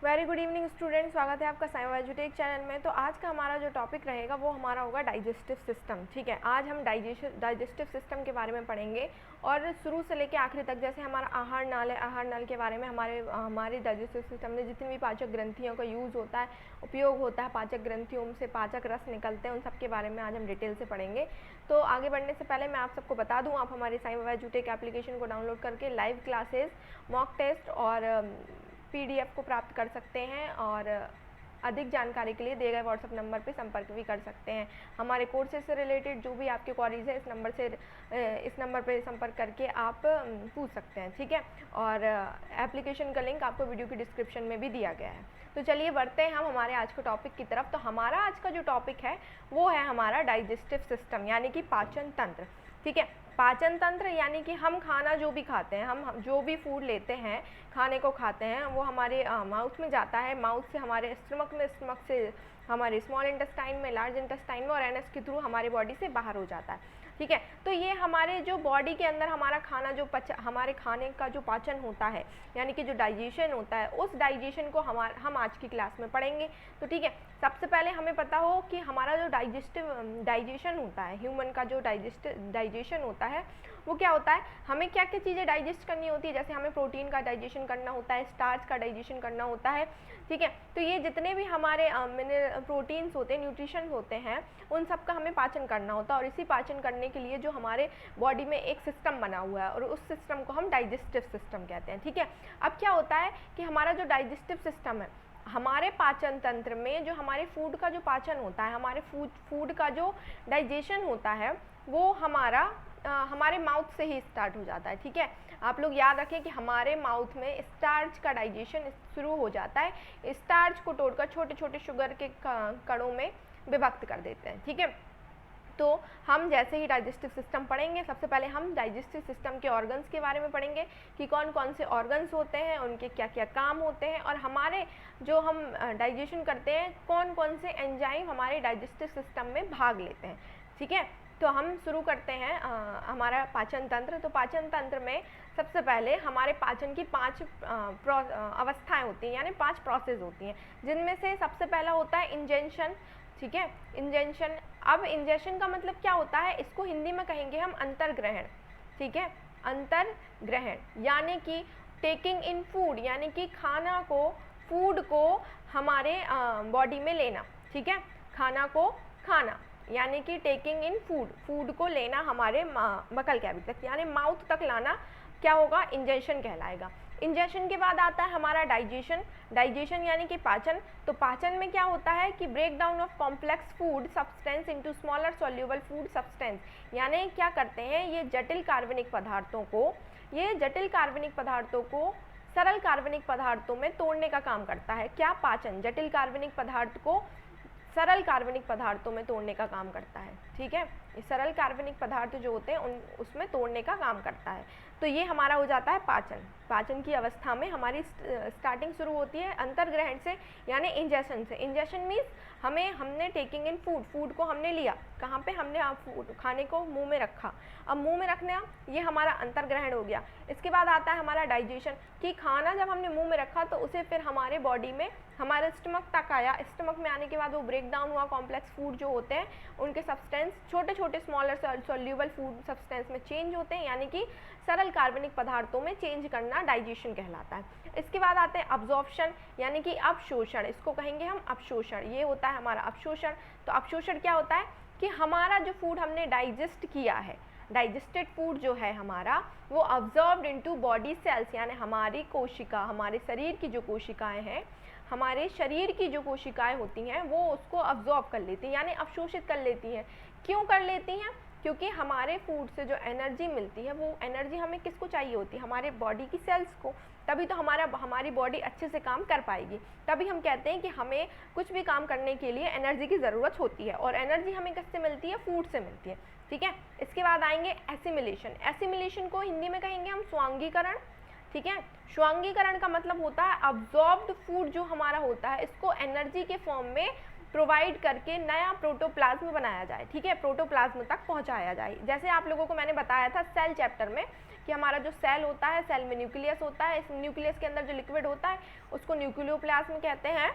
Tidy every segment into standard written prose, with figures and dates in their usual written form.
Very good evening student, स्वागत है आपका साइंस एजुटेक चैनल में। तो आज का हमारा जो टॉपिक रहेगा वो हमारा होगा डाइजेस्टिव सिस्टम। ठीक है, आज हम डाइजेस्टिव सिस्टम के बारे में पढ़ेंगे और शुरू से लेकर आखिरी तक। जैसे हमारा आहार नाल है, आहार नाल के बारे में हमारे डाइजेस्टिव सिस्टम में जितनी भी पाचक ग्रंथियों का यूज़ होता है, उपयोग होता है, पाचक ग्रंथियों से पाचक रस निकलते हैं, उन सब के बारे में आज हम डिटेल से पढ़ेंगे। तो आगे बढ़ने से पहले मैं आप सबको बता दूँ, आप हमारे साइंस एजुटेक एप्लीकेशन को डाउनलोड करके लाइव क्लासेस, मॉक टेस्ट और PDF को प्राप्त कर सकते हैं और अधिक जानकारी के लिए दिए गए व्हाट्सएप नंबर पर संपर्क भी कर सकते हैं। हमारे कोर्सेज से रिलेटेड जो भी आपके क्वारीज है इस नंबर पर संपर्क करके आप पूछ सकते हैं। ठीक है, और एप्लीकेशन का लिंक आपको वीडियो की डिस्क्रिप्शन में भी दिया गया है। तो चलिए बढ़ते हैं हम हमारे आज के टॉपिक की तरफ। तो हमारा आज का जो टॉपिक है वो है हमारा डाइजेस्टिव सिस्टम, यानी कि पाचन तंत्र। ठीक है, पाचन तंत्र यानी कि हम खाना जो भी खाते हैं, हम जो भी फूड लेते हैं, खाने को खाते हैं, वो हमारे माउथ में जाता है, माउथ से हमारे स्टमक में, स्टमक से हमारे स्मॉल इंटेस्टाइन में, लार्ज इंटेस्टाइन में और एनएस के थ्रू हमारे बॉडी से बाहर हो जाता है। ठीक है, तो ये हमारे जो बॉडी के अंदर हमारा खाना जो हमारे खाने का जो पाचन होता है, यानी कि जो डाइजेशन होता है, उस डाइजेशन को हम आज की क्लास में पढ़ेंगे। तो ठीक है, सबसे पहले हमें पता हो कि हमारा जो डाइजेशन होता है, ह्यूमन का जो डाइजेशन होता है वो क्या होता है, हमें क्या क्या चीज़ें डाइजेस्ट करनी होती है। जैसे हमें प्रोटीन का डाइजेशन करना होता है, स्टार्च का डाइजेशन करना होता है। ठीक है, तो ये जितने भी हमारे प्रोटीन्स होते हैं, न्यूट्रिशन होते हैं, उन सब का हमें पाचन करना होता है। और इसी पाचन करने के लिए जो हमारे बॉडी में एक सिस्टम बना हुआ है और उस सिस्टम को हम डाइजेस्टिव सिस्टम कहते हैं। ठीक है, अब क्या होता है कि हमारा जो डाइजेस्टिव सिस्टम है, हमारे पाचन तंत्र में जो हमारे फूड का जो पाचन होता है, हमारे फूड का जो डाइजेशन होता है, वो हमारे माउथ से ही स्टार्ट हो जाता है। ठीक है, आप लोग याद रखें कि हमारे माउथ में स्टार्च का डाइजेशन शुरू हो जाता है। स्टार्च को तोड़कर छोटे छोटे शुगर के कणों में विभक्त कर देते हैं। ठीक है, तो हम जैसे ही डाइजेस्टिव सिस्टम पढ़ेंगे, सबसे पहले हम डाइजेस्टिव सिस्टम के ऑर्गन्स के बारे में पढ़ेंगे कि कौन कौन से ऑर्गन्स होते हैं, उनके क्या क्या काम होते हैं, और हमारे जो हम डाइजेशन करते हैं, कौन कौन से एंजाइम हमारे डाइजेस्टिव सिस्टम में भाग लेते हैं। ठीक है, तो हम शुरू करते हैं हमारा पाचन तंत्र। तो पाचन तंत्र में सबसे पहले हमारे पाचन की 5 अवस्थाएं होती हैं, यानी 5 प्रोसेस होती हैं, जिनमें से सबसे पहला होता है इंजेशन। ठीक है, इंजेशन। अब इंजेशन का मतलब क्या होता है, इसको हिंदी में कहेंगे हम अंतर्ग्रहण। ठीक है, अंतर्ग्रहण यानी कि टेकिंग इन फूड, यानी कि फूड को हमारे बॉडी में लेना। ठीक है, खाना को खाना यानी कि टेकिंग इन फूड को लेना हमारे बकल कैविटी तक, यानी माउथ तक लाना, क्या होगा, इंजेशन कहलाएगा। इंजेशन के बाद आता है हमारा डाइजेशन यानी कि पाचन। तो पाचन में क्या होता है कि break down of complex food substance into smaller soluble food substance, यानी क्या करते हैं, ये जटिल कार्बनिक पदार्थों को सरल कार्बनिक पदार्थों में तोड़ने का काम करता है। क्या, पाचन जटिल कार्बनिक पदार्थ को सरल कार्बनिक पदार्थों में तोड़ने का काम करता है। ठीक है, ये सरल कार्बनिक पदार्थ जो होते हैं उसमें तोड़ने का काम करता है। तो ये हमारा हो जाता है पाचन की अवस्था में हमारी स्टार्टिंग शुरू होती है अंतर्ग्रहण से, यानी इंजेशन से। इंजेशन मीन्स हमने टेकिंग इन फूड को हमने लिया, कहाँ पे, हमने खाने को मुंह में रखा। अब मुंह में रखना, ये हमारा अंतर्ग्रहण हो गया। इसके बाद आता है हमारा डाइजेशन, कि खाना जब हमने मुंह में रखा तो उसे फिर हमारे बॉडी में, हमारे स्टमक तक आया। स्टमक में आने के बाद वो ब्रेक डाउन हुआ, कॉम्प्लेक्स फूड जो होते हैं उनके सब्सटेंस छोटे छोटे स्मॉलर सॉल्युबल फूड सब्सटेंस में चेंज होते हैं, यानी कि सरल कार्बनिक पदार्थों में चेंज करना डाइजेशन कहलाता है। इसके बाद आते हैं अब्जॉर्प्शन, यानी कि अवशोषण, इसको कहेंगे हम अवशोषण। ये होता है हमारा अवशोषण। तो अवशोषण क्या होता है कि हमारा जो फूड हमने डाइजेस्ट किया है, डाइजेस्टेड फूड जो है हमारा, वो अब्जॉर्ब्ड इनटू बॉडी सेल्स, यानी हमारी कोशिका, हमारे शरीर की जो कोशिकाएं हैं, हमारे शरीर की जो कोशिकाएं होती हैं, वो उसको अब्जॉर्ब कर लेती हैं, यानी अवशोषित कर लेती हैं। क्यों कर लेती हैं, क्योंकि हमारे फूड से जो एनर्जी मिलती है, वो एनर्जी हमें किसको चाहिए होती है, हमारे बॉडी की सेल्स को। तभी तो हमारी बॉडी अच्छे से काम कर पाएगी। तभी हम कहते हैं कि हमें कुछ भी काम करने के लिए एनर्जी की ज़रूरत होती है, और एनर्जी हमें किससे मिलती है, फूड से मिलती है। ठीक है, इसके बाद आएंगे एसिमिलेशन को हिंदी में कहेंगे हम स्वांगीकरण। ठीक है, स्वांगीकरण का मतलब होता है अब्जॉर्ब्ड फूड जो हमारा होता है, इसको एनर्जी के फॉर्म में प्रोवाइड करके नया प्रोटोप्लाज्म बनाया जाए, ठीक है, प्रोटोप्लाज्म तक पहुंचाया जाए। जैसे आप लोगों को मैंने बताया था सेल चैप्टर में कि हमारा जो सेल होता है, सेल में न्यूक्लियस होता है, इस न्यूक्लियस के अंदर जो लिक्विड होता है उसको न्यूक्लियोप्लाज्म कहते हैं,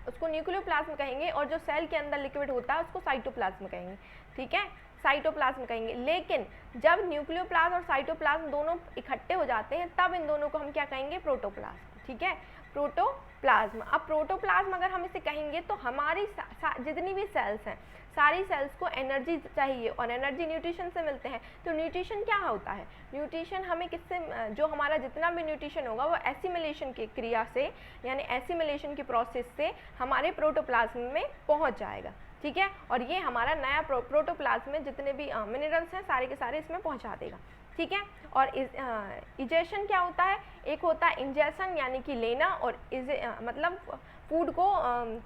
उसको न्यूक्लियोप्लाज्म कहेंगे, और जो सेल के अंदर लिक्विड होता है उसको साइटोप्लाज्म कहेंगे, ठीक है, साइटोप्लाज्म कहेंगे। लेकिन जब न्यूक्लियोप्लाज्म और साइटोप्लाज्म दोनों इकट्ठे हो जाते हैं तब इन दोनों को हम क्या कहेंगे, प्रोटोप्लाज्म, ठीक है, प्रोटोप्लाज्म। अब प्रोटोप्लाज्म अगर हम इसे कहेंगे तो हमारी जितनी भी सेल्स हैं, सारी सेल्स को एनर्जी चाहिए और एनर्जी न्यूट्रिशन से मिलते हैं। तो न्यूट्रिशन क्या होता है, न्यूट्रिशन हमें किससे, जो हमारा जितना भी न्यूट्रिशन होगा वो एसिमिलेशन की क्रिया से, यानी एसिमिलेशन की प्रोसेस से हमारे प्रोटोप्लाज्म में पहुंच जाएगा, ठीक है, और ये हमारा नया प्रोटोप्लाज्म में जितने भी मिनरल्स हैं सारे के सारे इसमें पहुंचा देगा, ठीक है। और इजेशन क्या होता है, एक होता है इंजेशन यानी कि लेना, और मतलब फूड को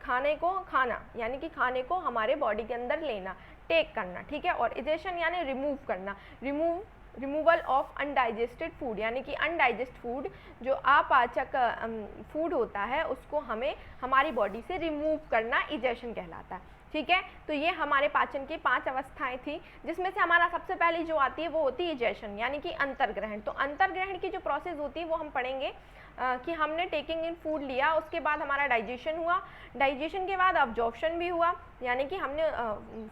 खाने को खाना, यानी कि खाने को हमारे बॉडी के अंदर लेना, टेक करना, ठीक है, और इजेशन यानी रिमूव करना, रिमूवल ऑफ अनडाइजेस्टेड फूड, यानी कि अनडाइजेस्ट फूड जो अपाचक फूड होता है उसको हमें हमारी बॉडी से रिमूव करना इजेशन कहलाता है, ठीक है। तो ये हमारे पाचन की 5 अवस्थाएं थी, जिसमें से हमारा सबसे पहली जो आती है वो होती है इजेशन, यानी कि अंतर्ग्रहण। तो अंतर्ग्रहण की जो प्रोसेस होती है वो हम पढ़ेंगे कि हमने टेकिंग इन फूड लिया, उसके बाद हमारा डाइजेशन हुआ, डाइजेशन के बाद अब्जॉर्प्शन भी हुआ, यानी कि हमने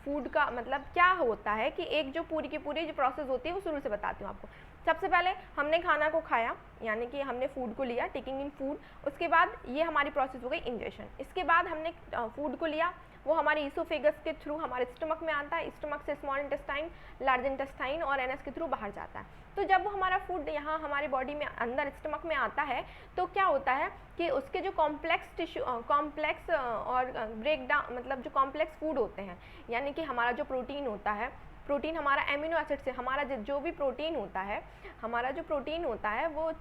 फूड का मतलब क्या होता है कि एक जो पूरी की पूरी जो प्रोसेस होती है वो शुरू से बताती हूँ आपको। सबसे पहले हमने खाना को खाया, यानी कि हमने फूड को लिया, टेकिंग इन फूड, उसके बाद ये हमारी प्रोसेस हो गई इंजेशन। इसके बाद हमने फूड को लिया, वो हमारे ईसोफेगस के थ्रू हमारे स्टमक में आता है, स्टमक से स्मॉल इंटेस्टाइन, लार्ज इंटेस्टाइन और एनएस के थ्रू बाहर जाता है। तो जब वो हमारा फूड यहाँ हमारे बॉडी में अंदर स्टमक में आता है तो क्या होता है कि उसके जो कॉम्प्लेक्स टिश्यू कॉम्प्लेक्स और ब्रेक डाउन, मतलब जो कॉम्प्लेक्स फूड होते हैं, यानी कि हमारा जो प्रोटीन होता है, प्रोटीन हमारा एमिनो एसिड से, हमारा जो भी प्रोटीन होता है, हमारा जो प्रोटीन होता है वो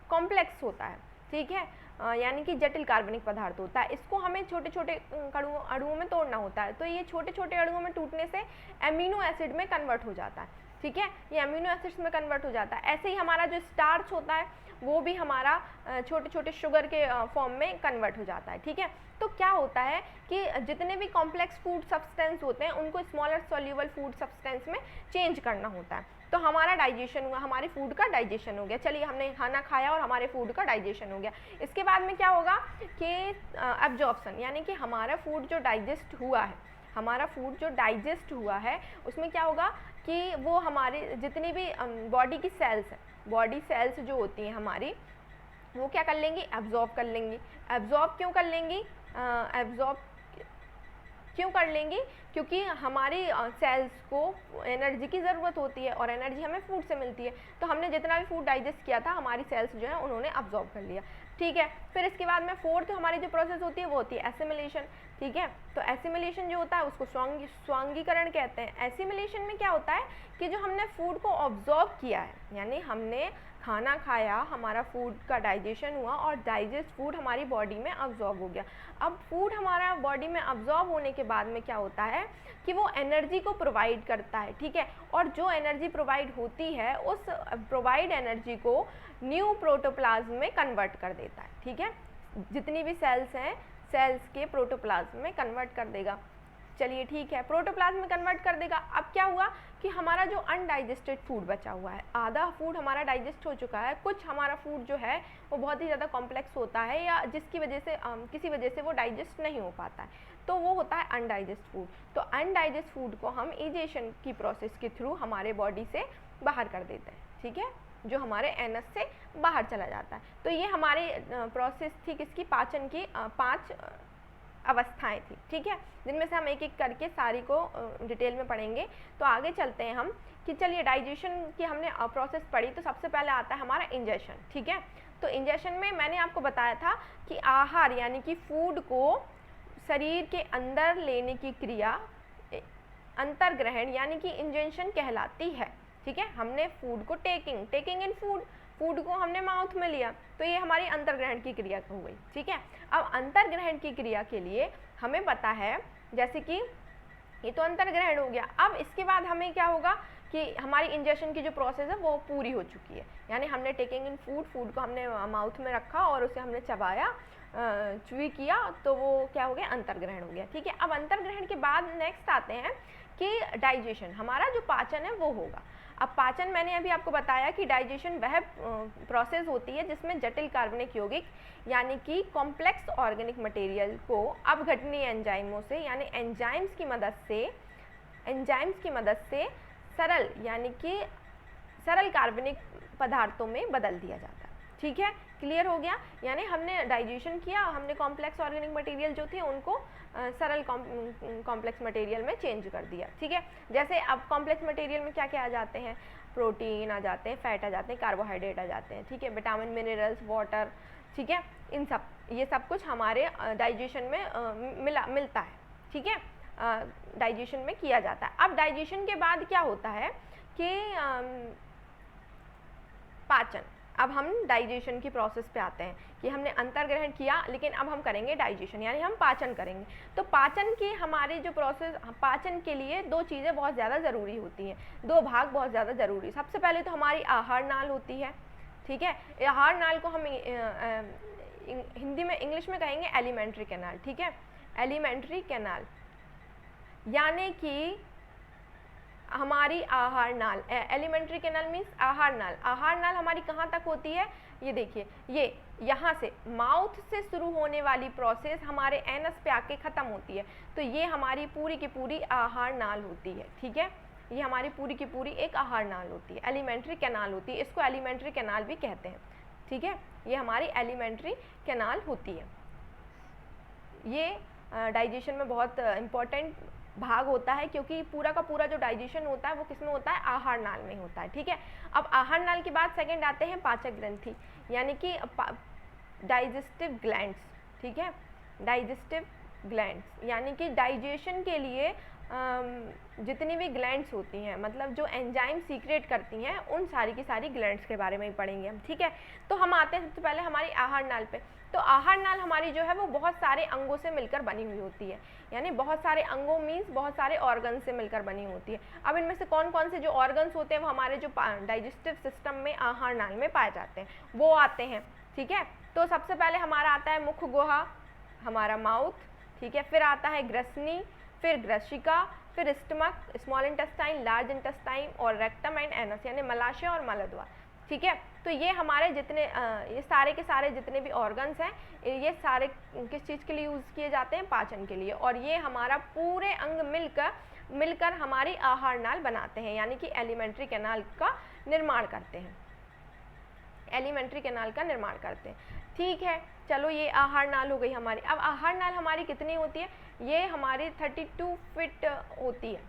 कॉम्प्लेक्स होता है, ठीक है, यानी कि जटिल कार्बनिक पदार्थ होता है। इसको हमें छोटे छोटे अणुओं में तोड़ना होता है, तो ये छोटे छोटे अणुओं में टूटने से एमिनो एसिड में कन्वर्ट हो जाता है, ठीक है, ये अमीनो एसिड्स में कन्वर्ट हो जाता है। ऐसे ही हमारा जो स्टार्च होता है वो भी हमारा छोटे छोटे शुगर के फॉर्म में कन्वर्ट हो जाता है, ठीक है। तो क्या होता है कि जितने भी कॉम्प्लेक्स फूड सब्सटेंस होते हैं उनको स्मॉलर सॉल्यूबल फूड सब्सटेंस में चेंज करना होता है। तो हमारा डाइजेशन हुआ, हमारे फूड का डाइजेशन हो गया, चलिए हमने खाना खाया और हमारे फूड का डाइजेशन हो गया। इसके बाद में क्या होगा कि एब्जॉर्प्शन, यानी कि हमारा फूड जो डाइजेस्ट हुआ है, हमारा फूड जो डाइजेस्ट हुआ है उसमें क्या होगा कि वो हमारे जितनी भी बॉडी की सेल्स हैं, बॉडी सेल्स जो होती हैं हमारी, वो क्या कर लेंगी, एब्जॉर्ब कर लेंगी। एब्जॉर्ब क्यों कर लेंगी, एब्जॉर्ब क्यों कर लेंगी, क्योंकि हमारी सेल्स को एनर्जी की ज़रूरत होती है और एनर्जी हमें फूड से मिलती है। तो हमने जितना भी फूड डाइजेस्ट किया था हमारी सेल्स जो है उन्होंने अब्जॉर्ब कर लिया, ठीक है। फिर इसके बाद में फोर्थ हमारी जो प्रोसेस होती है वो होती है एसिमिलेशन, ठीक है। तो एसिमिलेशन जो होता है उसको स्वांगीकरण कहते हैं। एसिमिलेशन में क्या होता है कि जो हमने फूड को ऑब्जॉर्ब किया है, यानी हमने खाना खाया, हमारा फूड का डाइजेशन हुआ और डाइजेस्ट फूड हमारी बॉडी में अब्जॉर्ब हो गया। अब फूड हमारा बॉडी में अब्जॉर्ब होने के बाद में क्या होता है कि वो एनर्जी को प्रोवाइड करता है, ठीक है। और जो एनर्जी प्रोवाइड होती है उस प्रोवाइड एनर्जी को न्यू प्रोटोप्लाज्म में कन्वर्ट कर देता है, ठीक है। जितनी भी सेल्स हैं सेल्स के प्रोटोप्लाज्म में कन्वर्ट कर देगा। चलिए ठीक है, प्रोटोप्लाज्म में कन्वर्ट कर देगा। अब क्या हुआ कि हमारा जो अनडाइजेस्टेड फूड बचा हुआ है, आधा फूड हमारा डाइजेस्ट हो चुका है, कुछ हमारा फूड जो है वो बहुत ही ज़्यादा कॉम्प्लेक्स होता है या जिसकी वजह से किसी वजह से वो डाइजेस्ट नहीं हो पाता है, तो वो होता है अनडाइजेस्ट फूड। तो अनडाइजेस्ट फूड को हम इजेशन की प्रोसेस के थ्रू हमारे बॉडी से बाहर कर देते हैं, ठीक है, जो हमारे एनस से बाहर चला जाता है। तो ये हमारी प्रोसेस थी किसकी, पाचन की 5 अवस्थाएं थी, ठीक है, जिनमें से हम एक एक करके सारी को डिटेल में पढ़ेंगे। तो आगे चलते हैं हम कि चलिए डाइजेशन की हमने प्रोसेस पढ़ी, तो सबसे पहले आता है हमारा इंजेशन, ठीक है। तो इंजेशन में मैंने आपको बताया था कि आहार यानी कि फूड को शरीर के अंदर लेने की क्रिया अंतर्ग्रहण यानी कि इंजेशन कहलाती है, ठीक है। हमने फूड को टेकिंग इन फूड को हमने माउथ में लिया, तो ये हमारी अंतर्ग्रहण की क्रिया हो गई, ठीक है। अब अंतर्ग्रहण की क्रिया के लिए हमें पता है, जैसे कि ये तो अंतर्ग्रहण हो गया। अब इसके बाद हमें क्या होगा कि हमारी इंजेशन की जो प्रोसेस है वो पूरी हो चुकी है, यानी हमने टेकिंग इन फूड को हमने माउथ में रखा और उसे हमने चबाया, च्यूई किया, तो वो क्या हो गया, अंतर्ग्रहण हो गया। ठीक है, अब अंतर्ग्रहण के बाद नेक्स्ट आते हैं कि डाइजेशन, हमारा जो पाचन है वो होगा। अब पाचन मैंने अभी आपको बताया कि डाइजेशन वह प्रोसेस होती है जिसमें जटिल कार्बनिक यौगिक यानी कि कॉम्प्लेक्स ऑर्गेनिक मटेरियल को अपघटनीय एंजाइमों से यानी एंजाइम्स की मदद से सरल यानी कि सरल कार्बनिक पदार्थों में बदल दिया जाता है। ठीक है, क्लियर हो गया। यानी हमने डाइजेशन किया, हमने कॉम्प्लेक्स ऑर्गेनिक मटेरियल जो थे उनको सरल कॉम्प्लेक्स मटेरियल में चेंज कर दिया। ठीक है, जैसे अब कॉम्प्लेक्स मटेरियल में क्या क्या आ जाते हैं, प्रोटीन आ जाते हैं, फैट आ जाते हैं, कार्बोहाइड्रेट आ जाते हैं। ठीक है, विटामिन, मिनरल्स, वाटर। ठीक है, ये सब कुछ हमारे डाइजेशन में मिलता है। ठीक है, डाइजेशन में किया जाता है। अब डाइजेशन के बाद क्या होता है कि पाचन। अब हम डाइजेशन की प्रोसेस पे आते हैं कि हमने अंतर्ग्रहण किया, लेकिन अब हम करेंगे डाइजेशन, यानी हम पाचन करेंगे। तो पाचन की हमारी जो प्रोसेस, पाचन के लिए दो चीज़ें बहुत ज़्यादा ज़रूरी होती हैं, दो भाग बहुत ज़्यादा ज़रूरी। सबसे पहले तो हमारी आहार नाल होती है। ठीक है, आहार नाल को हम हिंदी में, इंग्लिश में कहेंगे एलिमेंट्री कैनाल। ठीक है, एलिमेंट्री कैनाल यानी कि हमारी आहार नाल, एलिमेंट्री कैनाल मीन्स आहार नाल। आहार नाल हमारी कहाँ तक होती है, ये देखिए, ये यहाँ से माउथ से शुरू होने वाली प्रोसेस हमारे एनस पे आके ख़त्म होती है, तो ये हमारी पूरी की पूरी आहार नाल होती है। ठीक है, ये हमारी पूरी की पूरी एक आहार नाल होती है, एलिमेंट्री कैनाल होती है, इसको एलिमेंट्री कैनाल भी कहते हैं। ठीक है, ये हमारी एलिमेंट्री कैनाल होती है। ये डाइजेशन में बहुत इम्पॉर्टेंट भाग होता है, क्योंकि पूरा का पूरा जो डाइजेशन होता है वो किस में होता है, आहार नाल में होता है। ठीक है, अब आहार नाल के बाद सेकंड आते हैं पाचक ग्रंथि यानी कि डाइजेस्टिव ग्लैंड्स। ठीक है, डाइजेस्टिव ग्लैंड्स यानी कि डाइजेशन के लिए जितनी भी ग्लैंड्स होती हैं, मतलब जो एंजाइम सीक्रेट करती हैं, उन सारी की सारी ग्लैंड्स के बारे में ही पढ़ेंगे हम। ठीक है, तो हम आते हैं सबसे पहले हमारी आहार नाल पे। तो आहार नाल हमारी जो है वो बहुत सारे अंगों से मिलकर बनी हुई होती है, यानी बहुत सारे अंगों मीन्स बहुत सारे ऑर्गन से मिलकर बनी होती है। अब इनमें से कौन कौन से जो ऑर्गन्स होते हैं वो हमारे जो डाइजेस्टिव सिस्टम में आहार नाल में पाए जाते हैं वो आते हैं। ठीक है, तो सबसे पहले हमारा आता है मुख गुहा, हमारा माउथ। ठीक है, फिर आता है ग्रसनी, फिर ग्रशिका, फिर stomach, small intestine, large intestine और रेक्टम एंड एनस यानी मलाशय और मलद्वार। ठीक है, तो ये हमारे जितने ये सारे के सारे जितने भी ऑर्गन्स हैं, ये सारे किस चीज़ के लिए यूज़ किए जाते हैं, पाचन के लिए। और ये हमारा पूरे अंग मिलकर हमारी आहार नाल बनाते हैं, यानी कि एलिमेंट्री कैनाल का निर्माण करते हैं, एलिमेंट्री कैनाल का निर्माण करते हैं। ठीक है, चलो ये आहार नाल हो गई हमारी। अब आहार नाल हमारी कितनी होती है, ये हमारी 32 फीट होती है,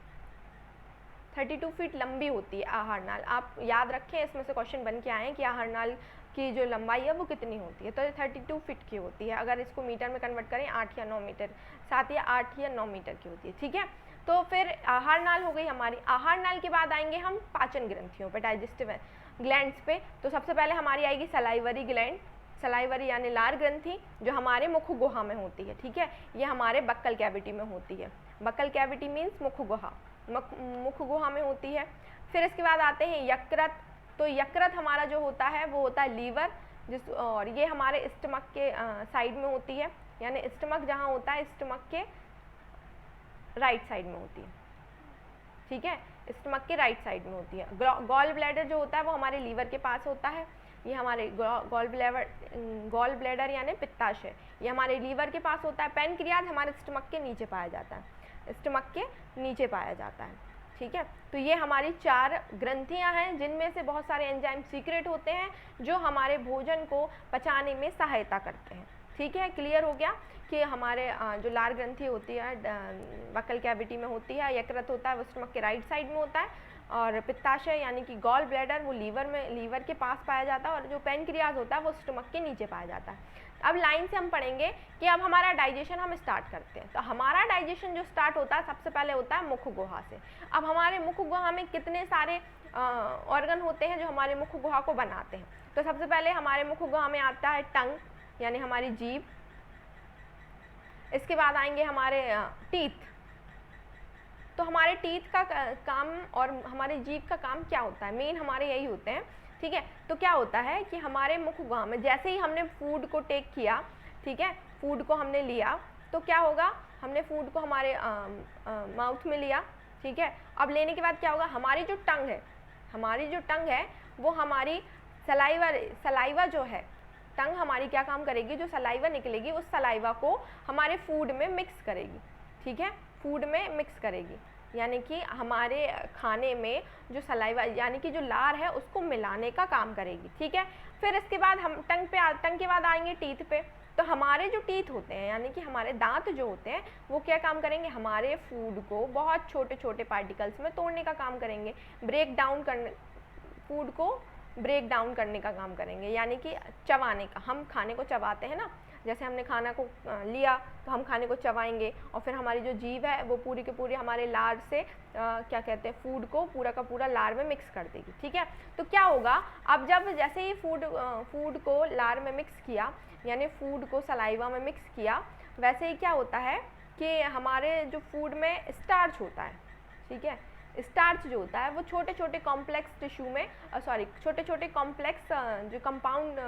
32 फीट लंबी होती है आहार नाल। आप याद रखें, इसमें से क्वेश्चन बन के आए हैं कि आहार नाल की जो लंबाई है वो कितनी होती है, तो ये 32 फीट की होती है। अगर इसको मीटर में कन्वर्ट करें 8 या 9 मीटर, 7 या 8 या 9 मीटर की होती है। ठीक है, तो फिर आहार नाल हो गई हमारी। आहार नाल के बाद आएंगे हम पाचन ग्रंथियों पे, डाइजेस्टिव ग्लैंड्स पे। तो सबसे पहले हमारी आएगी सलाइवरी ग्लैंड, सलाइवरी यानी लार ग्रंथि, जो हमारे मुख गुहा में होती है। ठीक है, ये हमारे बक्कल कैविटी में होती है, बक्कल कैविटी मीन्स मुख गुहा, मुख गुहा में होती है। फिर इसके बाद आते हैं यकृत। तो यकृत हमारा जो होता है वो होता है लीवर, और ये हमारे स्टमक के साइड में होती है, यानी स्टमक जहाँ होता है स्टमक के राइट साइड में होती है। ठीक है, स्टमक के राइट साइड में होती है। गॉल ब्लैडर जो होता है वो हमारे लीवर के पास होता है, ये हमारे गॉल ब्लैडर यानी पित्ताशय, ये हमारे लीवर के पास होता है। पैनक्रियाज हमारे स्टमक के नीचे पाया जाता है, स्टमक के नीचे पाया जाता है। ठीक है, तो ये हमारी 4 ग्रंथियां हैं जिनमें से बहुत सारे एंजाइम सीक्रेट होते हैं जो हमारे भोजन को पचाने में सहायता करते हैं। ठीक है, क्लियर हो गया कि हमारे जो लार ग्रंथि होती है बक्कल कैविटी में होती है, यकृत होता है वो स्टमक के राइट साइड में होता है, और पित्ताशय यानी कि गॉल ब्लैडर वो लीवर के पास पाया जाता है, और जो पैनक्रियाज होता है वो स्टमक के नीचे पाया जाता है। अब लाइन से हम पढ़ेंगे कि अब हमारा डाइजेशन हम स्टार्ट करते हैं। तो हमारा डाइजेशन जो स्टार्ट होता है सबसे पहले होता है मुख गुहा से। अब हमारे मुख गुहा में कितने सारे ऑर्गन होते हैं जो हमारे मुख गुहा को बनाते हैं। तो सबसे पहले हमारे मुख गुहा में आता है टंग यानी हमारी जीभ, इसके बाद आएंगे हमारे टीथ, तो हमारे टीथ का काम और हमारे जीभ का काम क्या होता है, मेन हमारे यही होते हैं, ठीक है। तो क्या होता है कि हमारे मुख गुहा में जैसे ही हमने फूड को टेक किया, ठीक है, फूड को हमने लिया, तो क्या होगा, हमने फूड को हमारे माउथ में लिया, ठीक है। अब लेने के बाद क्या होगा, हमारी जो टंग है वो हमारी सलाइवा जो है, टंग हमारी क्या काम करेगी, जो सलाइवा निकलेगी उस सलाइवा को हमारे फूड में मिक्स करेगी, ठीक है, फूड में मिक्स करेगी, यानी कि हमारे खाने में जो सलाइवा यानी कि जो लार है उसको मिलाने का काम करेगी, ठीक है। फिर इसके बाद हम टंग के बाद आएंगे टीथ पे। तो हमारे जो टीथ होते हैं यानी कि हमारे दांत जो होते हैं वो क्या काम करेंगे, हमारे फूड को बहुत छोटे छोटे पार्टिकल्स में तोड़ने का काम करेंगे, फूड को ब्रेक डाउन करने का काम करेंगे, यानी कि चबाने का। हम खाने को चबाते हैं ना, जैसे हमने खाना को लिया तो हम खाने को चबाएंगे और फिर हमारी जो जीभ है वो पूरी के पूरी हमारे लार से क्या कहते हैं, फूड को पूरा का पूरा लार में मिक्स कर देगी, ठीक है। तो क्या होगा, अब जब जैसे ही फूड को लार में मिक्स किया, यानी फूड को सलाइवा में मिक्स किया, वैसे ही क्या होता है कि हमारे जो फूड में स्टार्च होता है, ठीक है, स्टार्च जो होता है वो छोटे छोटे कॉम्प्लेक्स टिश्यू में छोटे छोटे कॉम्प्लेक्स जो कंपाउंड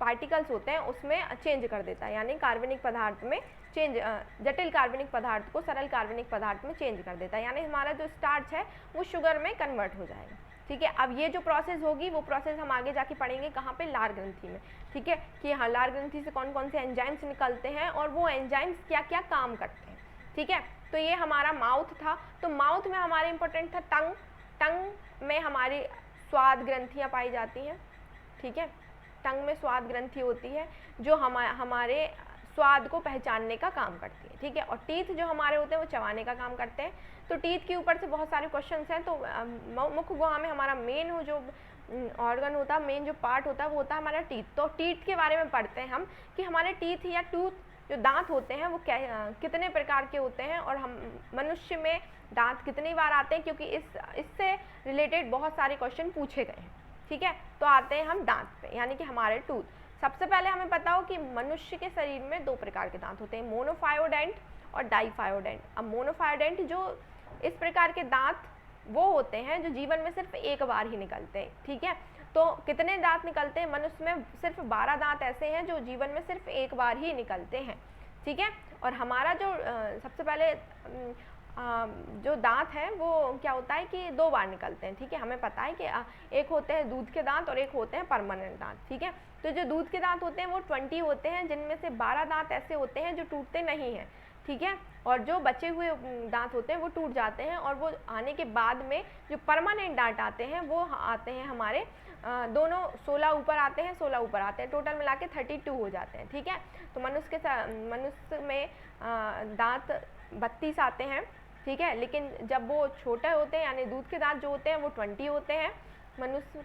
पार्टिकल्स होते हैं उसमें चेंज कर देता है, यानी कार्बनिक पदार्थ में जटिल कार्बनिक पदार्थ को सरल कार्बनिक पदार्थ में चेंज कर देता है, यानी हमारा जो स्टार्च है वो शुगर में कन्वर्ट हो जाएगा, ठीक है। अब ये जो प्रोसेस होगी वो प्रोसेस हम आगे जाके पढ़ेंगे कहाँ पे, लार ग्रंथि में, ठीक है, कि हाँ लार ग्रंथि से कौन कौन से एंजाइम्स निकलते हैं और वो एंजाइम्स क्या क्या काम करते हैं, ठीक है। तो ये हमारा माउथ था। तो माउथ में हमारे इंपॉर्टेंट था टंग में हमारी स्वाद ग्रंथियाँ पाई जाती हैं, ठीक है, टंग में स्वाद ग्रंथि होती है जो हमारे स्वाद को पहचानने का काम करती है, ठीक है। और टीथ जो हमारे होते हैं वो चबाने का काम करते हैं। तो टीथ के ऊपर से बहुत सारे क्वेश्चंस हैं। तो मुख गुहा में हमारा मेन जो ऑर्गन होता है, मेन जो पार्ट होता है वो होता है हमारा टीथ। तो टीथ के बारे में पढ़ते हैं हम कि हमारे टीथ या टूथ जो दांत होते हैं वो कितने प्रकार के होते हैं और हम मनुष्य में दांत कितनी बार आते हैं, क्योंकि इससे रिलेटेड बहुत सारे क्वेश्चन पूछे गए हैं, ठीक है। तो आते हैं हम दांत पे, यानी कि हमारे टूथ। सबसे पहले हमें पता हो कि मनुष्य के शरीर में दो प्रकार के दांत होते हैं, मोनोफायोडेंट और डाइफायोडेंट। अब मोनोफायोडेंट जो इस प्रकार के दांत वो होते हैं जो जीवन में सिर्फ एक बार ही निकलते हैं, ठीक है। तो कितने दांत निकलते हैं, मनुष्य में सिर्फ 12 दांत ऐसे हैं जो जीवन में सिर्फ एक बार ही निकलते हैं, ठीक है। और हमारा जो सबसे पहले जो दांत है वो क्या होता है कि 2 बार निकलते हैं, ठीक है। हमें पता है कि एक होते हैं दूध के दांत और एक होते हैं परमानेंट दांत, ठीक है। तो जो दूध के दांत होते हैं वो 20 होते हैं, जिनमें से 12 दांत ऐसे होते हैं जो टूटते नहीं हैं, ठीक है। और जो बचे हुए दांत होते हैं वो टूट जाते हैं, और वो आने के बाद में जो परमानेंट दांत आते हैं वो आते हैं हमारे दोनों 16 ऊपर आते हैं, 16 ऊपर आते हैं, टोटल मिला के 32 हो जाते हैं, ठीक है। तो मनुष्य में दांत 32 आते हैं, ठीक है। लेकिन जब वो छोटे होते हैं यानी दूध के दांत जो होते हैं वो 20 होते हैं। मनुष्य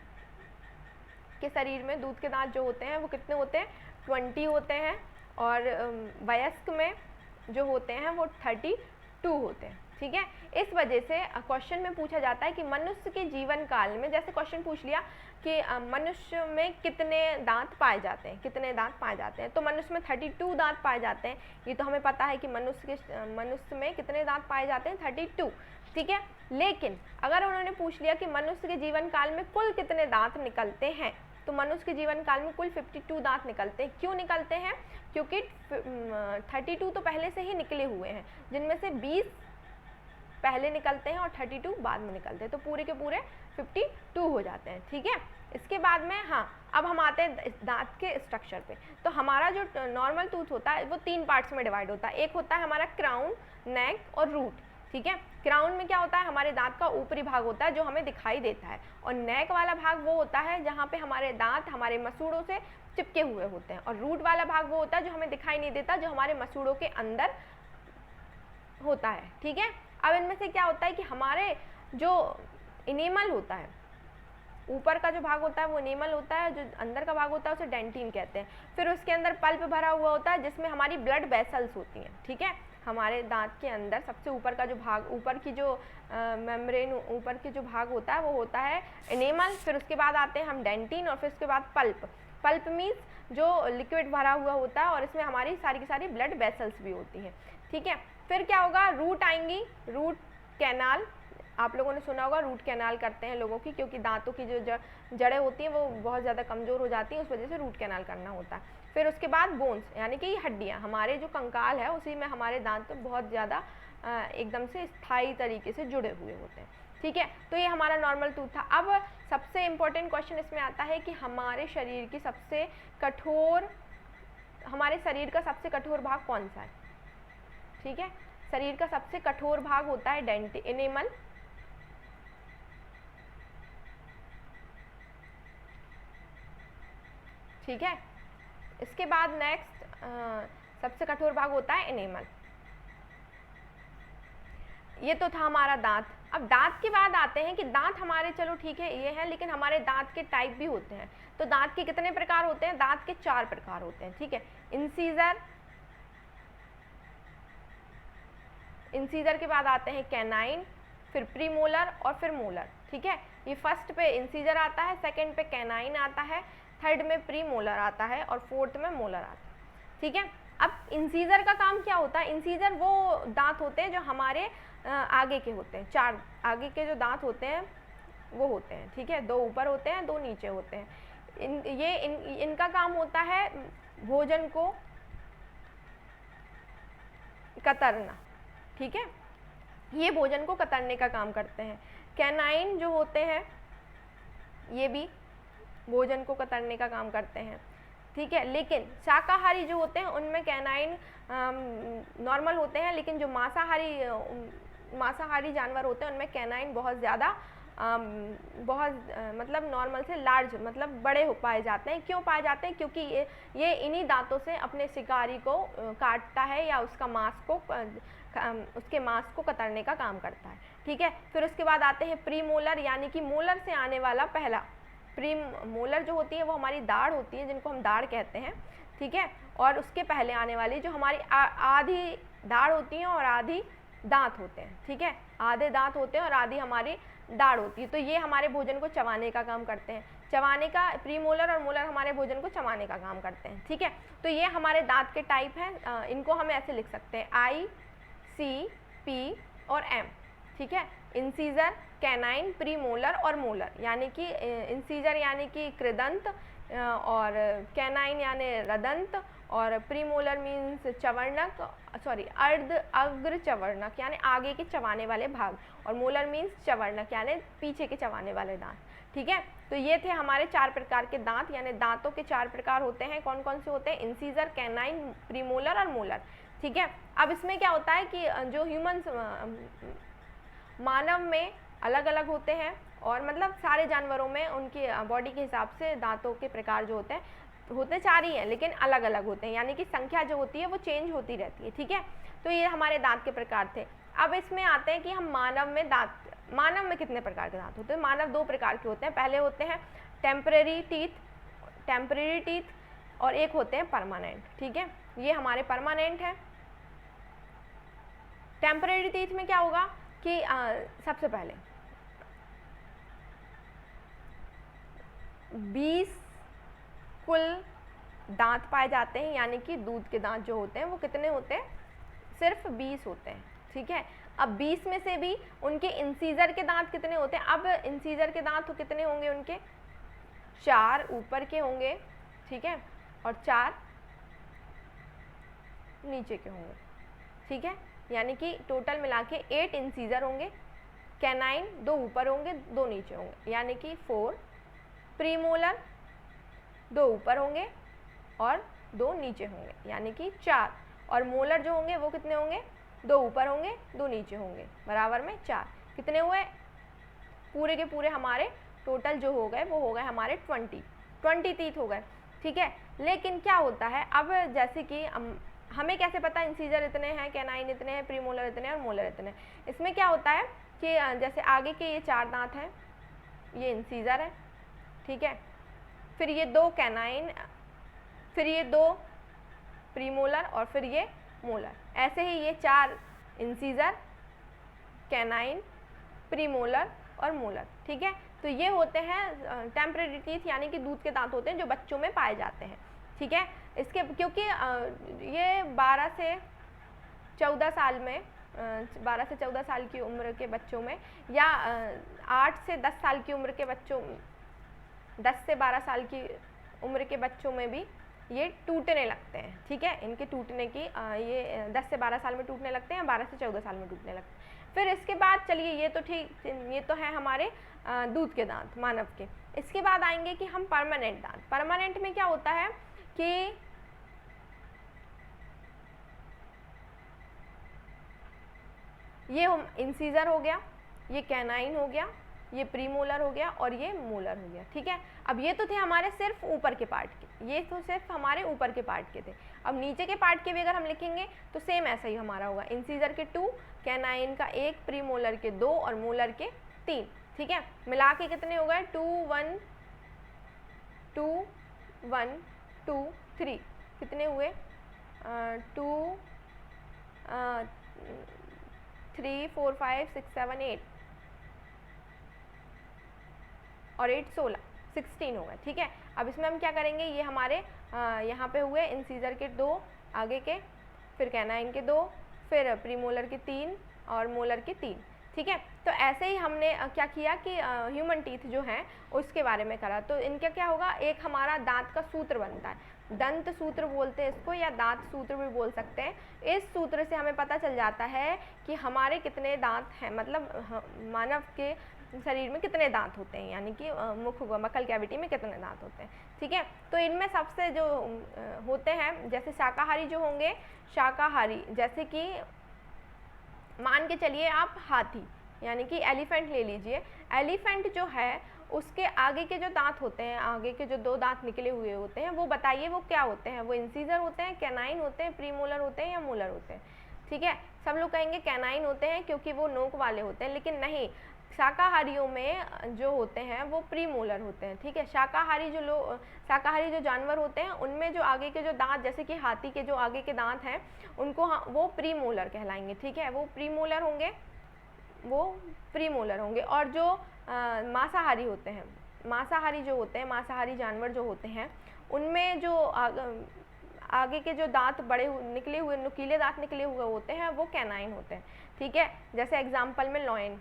के शरीर में दूध के दांत जो होते हैं वो कितने होते हैं, 20 होते हैं। और वयस्क में जो होते हैं वो 32 होते हैं, ठीक है। इस वजह से क्वेश्चन में पूछा जाता है कि मनुष्य के जीवन काल में, जैसे क्वेश्चन पूछ लिया कि मनुष्य में कितने दांत पाए जाते हैं, कितने दांत पाए जाते हैं, तो मनुष्य में 32 दांत पाए जाते हैं। ये तो हमें पता है कि मनुष्य में कितने दांत पाए जाते हैं, 32, ठीक है। लेकिन अगर उन्होंने पूछ लिया कि मनुष्य के जीवन काल में कुल कितने दांत निकलते हैं, तो मनुष्य के जीवन काल में कुल 52 दांत निकलते हैं। क्यों निकलते हैं, क्योंकि 32 तो पहले से ही निकले हुए हैं, जिनमें से 20 पहले निकलते हैं और 32 बाद में निकलते हैं, तो पूरे के पूरे 52 हो जाते हैं, ठीक है। इसके बाद में अब हम आते हैं दांत के स्ट्रक्चर पे। तो हमारा जो नॉर्मल टूथ होता है वो 3 पार्ट्स में डिवाइड होता है। एक होता है हमारा क्राउन, नेक और रूट, ठीक है। क्राउन में क्या होता है, हमारे दांत का ऊपरी भाग होता है जो हमें दिखाई देता है, और नेक वाला भाग वो होता है जहाँ पे हमारे दांत हमारे मसूड़ों से चिपके हुए होते हैं, और रूट वाला भाग वो होता है जो हमें दिखाई नहीं देता, जो हमारे मसूड़ों के अंदर होता है, ठीक है। अब इनमें से क्या होता है कि हमारे जो इनेमल होता है, ऊपर का जो भाग होता है वो इनेमल होता है, जो अंदर का भाग होता है उसे डेंटिन कहते हैं। फिर उसके अंदर पल्प भरा हुआ होता है जिसमें हमारी ब्लड वेसल्स होती हैं, ठीक है। हमारे दांत के अंदर सबसे ऊपर का जो भाग, ऊपर की जो मेम्ब्रेन, ऊपर की जो भाग होता है वो होता है इनेमल। फिर उसके बाद आते हैं हम डेंटिन, और फिर उसके बाद पल्प। पल्प मीन्स जो लिक्विड भरा हुआ होता है और इसमें हमारी सारी की सारी ब्लड वेसल्स भी होती हैं, ठीक है। फिर क्या होगा, रूट आएंगी, रूट कैनाल, आप लोगों ने सुना होगा रूट कैनाल करते हैं लोगों की, क्योंकि दांतों की जो जड़ें होती हैं वो बहुत ज़्यादा कमज़ोर हो जाती हैं, उस वजह से रूट कैनाल करना होता है। फिर उसके बाद बोन्स, यानी कि हड्डियाँ, हमारे जो कंकाल है उसी में हमारे दांत बहुत ज़्यादा एकदम से स्थायी तरीके से जुड़े हुए होते हैं, ठीक है। तो ये हमारा नॉर्मल टूथ था। अब सबसे इम्पोर्टेंट क्वेश्चन इसमें आता है कि हमारे शरीर की सबसे कठोर, हमारे शरीर का सबसे कठोर भाग कौन सा है, ठीक है। शरीर का सबसे कठोर भाग होता है एनेमल, ठीक है। इसके बाद नेक्स्ट सबसे कठोर भाग होता है एनेमल। ये तो था हमारा दांत। अब दांत के बाद आते हैं कि दांत हमारे, चलो ठीक है ये है, लेकिन हमारे दांत के टाइप भी होते हैं। तो दांत के कितने प्रकार होते हैं, दांत के 4 प्रकार होते हैं, ठीक है। इंसीजर, इंसीजर के बाद आते हैं कैनाइन, फिर प्रीमोलर और फिर मोलर, ठीक है। ये फर्स्ट पे इंसीजर आता है, सेकंड पे कैनाइन आता है, थर्ड में प्रीमोलर आता है और फोर्थ में मोलर आता है, ठीक है। अब इंसीजर का काम क्या होता है, इंसीजर वो दांत होते हैं जो हमारे आगे के होते हैं, 4 आगे के जो दांत होते हैं वो होते हैं, ठीक है। 2 ऊपर होते हैं, 2 नीचे होते हैं। इनका काम होता है भोजन को कतरना, ठीक है। ये भोजन को कतरने का काम करते हैं। कैनाइन जो होते हैं ये भी भोजन को कतरने का काम करते हैं, ठीक है। लेकिन शाकाहारी जो होते हैं उनमें कैनाइन नॉर्मल होते हैं, लेकिन जो मांसाहारी जानवर होते हैं उनमें कैनाइन बहुत ज़्यादा मतलब नॉर्मल से लार्ज, मतलब बड़े हो पाए जाते हैं। क्यों पाए जाते हैं, क्योंकि ये इन्हीं दांतों से अपने शिकारी को काटता है या उसका मांस को, उसके मांस को कतरने का काम करता है, ठीक है। फिर उसके बाद आते हैं प्रीमोलर, यानी कि मोलर से आने वाला पहला। प्रीमोलर जो होती है वो हमारी दाढ़ होती है, जिनको हम दाढ़ कहते हैं, ठीक है। और उसके पहले आने वाली जो हमारी आधी दाढ़ होती है और आधी दांत होते हैं, ठीक है। आधे दांत होते हैं और आधी हमारी दाढ़ होती है। तो ये हमारे भोजन को चबाने का काम करते हैं। चबाने का, प्रीमोलर और मोलर हमारे भोजन को चबाने का काम करते हैं, ठीक है। तो ये हमारे दांत के टाइप हैं। इनको हम ऐसे लिख सकते हैं I, C, P और M, ठीक है। इंसीजर, कैनाइन, प्रीमोलर और मोलर, यानी कि इंसीजर यानी कि कृदंत, और कैनाइन यानी रदंत, और प्रीमोलर मीन्स चवर्णक, सॉरी अग्र चवर्णक यानी आगे के चबाने वाले भाग, और मोलर मीन्स चवर्णक यानी पीछे के चबाने वाले दांत, ठीक है। तो ये थे हमारे 4 प्रकार के दांत, यानी दांतों के 4 प्रकार होते हैं। कौन कौन से होते हैं, इंसीजर, कैनाइन, प्रीमोलर और मोलर, ठीक है। अब इसमें क्या होता है कि जो ह्यूमंस, मानव में अलग अलग होते हैं, और मतलब सारे जानवरों में उनकी बॉडी के हिसाब से दांतों के प्रकार जो होते 4 ही हैं, लेकिन अलग अलग होते हैं, यानी कि संख्या जो होती है वो चेंज होती रहती है, ठीक है। तो ये हमारे दांत के प्रकार थे। अब इसमें आते हैं कि हम मानव में कितने प्रकार के दांत होते हैं। मानव 2 प्रकार के होते हैं। पहले होते हैं टेम्परेरी टीथ, और एक होते हैं परमानेंट, ठीक है। ये हमारे परमानेंट है। टेम्परेरी टीथ में क्या होगा कि सबसे पहले 20 कुल दांत पाए जाते हैं, यानी कि दूध के दांत जो होते हैं वो कितने होते हैं, सिर्फ 20 होते हैं, ठीक है। अब 20 में से भी उनके इंसीजर के दांत कितने होते हैं। अब इंसीजर के दांत तो कितने होंगे उनके, 4 ऊपर के होंगे, ठीक है, और 4 नीचे के होंगे, ठीक है। यानी कि टोटल मिला के 8 इंसीजर होंगे। कैनाइन 2 ऊपर होंगे, 2 नीचे होंगे, यानी कि 4। प्रीमोलर 2 ऊपर होंगे और 2 नीचे होंगे, यानी कि 4। और मोलर जो होंगे वो कितने होंगे, 2 ऊपर होंगे, 2 नीचे होंगे, बराबर में 4। कितने हुए, पूरे के पूरे हमारे टोटल जो हो गए वो हो गए हमारे 20 टीथ हो गए, ठीक है। लेकिन क्या होता है, अब जैसे कि हमें कैसे पता इंसीजर इतने हैं, कैनाइन इतने हैं, प्रीमोलर इतने हैं और मोलर इतने हैं। इसमें क्या होता है कि जैसे आगे के ये 4 दांत हैं, ये इंसीजर है, ठीक है। फिर ये 2 कैनाइन, फिर ये 2 प्रीमोलर और फिर ये मोलर। ऐसे ही ये 4 इंसीजर, कैनाइन, प्रीमोलर और मोलर, ठीक है। तो ये होते हैं टेम्परेरी टीथ, यानी कि दूध के दांत होते हैं जो बच्चों में पाए जाते हैं, ठीक है। इसके क्योंकि ये 12 से 14 साल में 12 से 14 साल की उम्र के बच्चों में, या 8 से 10 साल की उम्र के बच्चों, 10 से 12 साल की उम्र के बच्चों में भी ये टूटने लगते हैं। ठीक है, इनके टूटने की ये 10 से 12 साल में टूटने लगते हैं, 12 से 14 साल में टूटने लगते हैं। फिर इसके बाद चलिए, ये तो ठीक, ये तो है हमारे दूध के दांत मानव के। इसके बाद आएंगे कि हम परमानेंट दांत। परमानेंट में क्या होता है कि ये इंसीजर हो गया, ये कैनाइन हो गया, ये प्रीमोलर हो गया और ये मोलर हो गया। ठीक है, अब ये तो थे हमारे सिर्फ ऊपर के पार्ट के, ये तो सिर्फ हमारे ऊपर के पार्ट के थे। अब नीचे के पार्ट के भी अगर हम लिखेंगे तो सेम ऐसा ही हमारा होगा, इंसीजर के 2, कैनाइन का 1, प्रीमोलर के 2 और मोलर के 3। ठीक है, मिला के कितने हो गए? 2 1 2 1 2 3, कितने हुए? 2 3 4 5 6 7 8 और 8 16 16 हो गए। ठीक है, अब इसमें हम क्या करेंगे, ये हमारे यहाँ पे हुए इंसीजर के 2 आगे के, फिर कैनाइन के 2, फिर प्रीमोलर के 3 और मोलर के 3। ठीक है, तो ऐसे ही हमने क्या किया कि ह्यूमन टीथ जो हैं उसके बारे में करा। तो इनका क्या होगा, एक हमारा दांत का सूत्र बनता है, दंत सूत्र बोलते हैं इसको, या दांत सूत्र भी बोल सकते हैं। इस सूत्र से हमें पता चल जाता है कि हमारे कितने दांत हैं, मतलब मानव के शरीर में कितने दांत होते हैं, यानी कि मुख मक्खल कैविटी में कितने दांत होते हैं। ठीक है, तो इनमें सबसे जो होते हैं, जैसे शाकाहारी जो होंगे, शाकाहारी जैसे कि मान के चलिए आप हाथी यानी कि एलिफेंट ले लीजिए। एलिफेंट जो है उसके आगे के जो दांत होते हैं, आगे के जो 2 दांत निकले हुए होते हैं, वो बताइए वो क्या होते हैं? वो इंसीजर होते हैं, कैनाइन होते हैं, प्रीमोलर होते हैं या मोलर होते हैं? ठीक है, सब लोग कहेंगे कैनाइन होते हैं क्योंकि वो नोक वाले होते हैं, लेकिन नहीं, शाकाहारियों में जो होते हैं वो प्रीमोलर होते हैं। ठीक है, शाकाहारी जो जानवर होते हैं उनमें जो आगे के जो दांत, जैसे कि हाथी के जो आगे के दांत हैं उनको वो प्रीमोलर कहलाएंगे। ठीक है, वो प्रीमोलर होंगे, वो प्रीमोलर होंगे। और जो मांसाहारी होते हैं, मांसाहारी जो होते हैं, मांसाहारी जानवर जो होते हैं उनमें जो आगे के जो दांत बड़े निकले हुए, नुकीले दांत निकले हुए होते हैं, वो कैनाइन होते हैं। ठीक है, जैसे एग्जाम्पल में लॉयन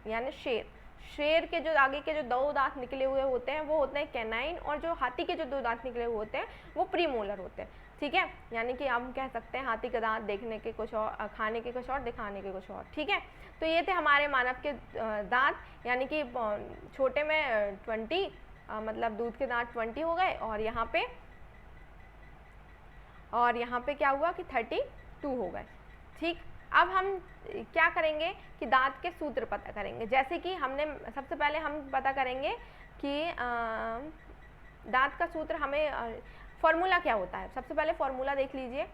यानी शेर के जो आगे के जो 2 दांत निकले हुए होते हैं वो होते हैं कैनाइन, और जो हाथी के जो 2 दांत निकले हुए होते हैं वो प्रीमोलर होते हैं। ठीक है, यानी कि हम कह सकते हैं हाथी के दांत देखने के कुछ और, खाने के कुछ और, दिखाने के कुछ और। ठीक है, तो ये थे हमारे मानव के दांत, यानी कि छोटे में 20 मतलब दूध के दांत 20 हो गए, और यहाँ पे क्या हुआ कि 32 हो गए। ठीक, अब हम क्या करेंगे कि दांत के सूत्र पता करेंगे। जैसे कि हमने सबसे पहले हम पता करेंगे कि दांत का सूत्र, हमें फॉर्मूला क्या होता है। सबसे पहले फॉर्मूला देख लीजिए।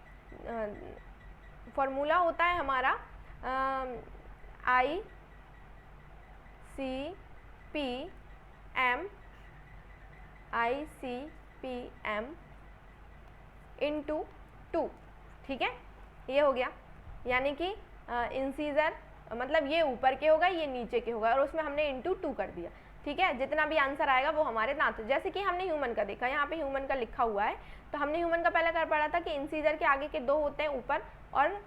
फॉर्मूला होता है हमारा ICPM इंटू 2। ठीक है, ये हो गया, यानी कि इंसीजर मतलब ये ऊपर के होगा, ये नीचे के होगा, और उसमें हमने इंटू 2 कर दिया। ठीक है, जितना भी आंसर आएगा वो हमारे दांत, जैसे कि हमने ह्यूमन का देखा, यहाँ पे ह्यूमन का लिखा हुआ है, तो हमने ह्यूमन का पहले कर पढ़ा था कि इंसीजर के आगे के 2 होते हैं ऊपर, और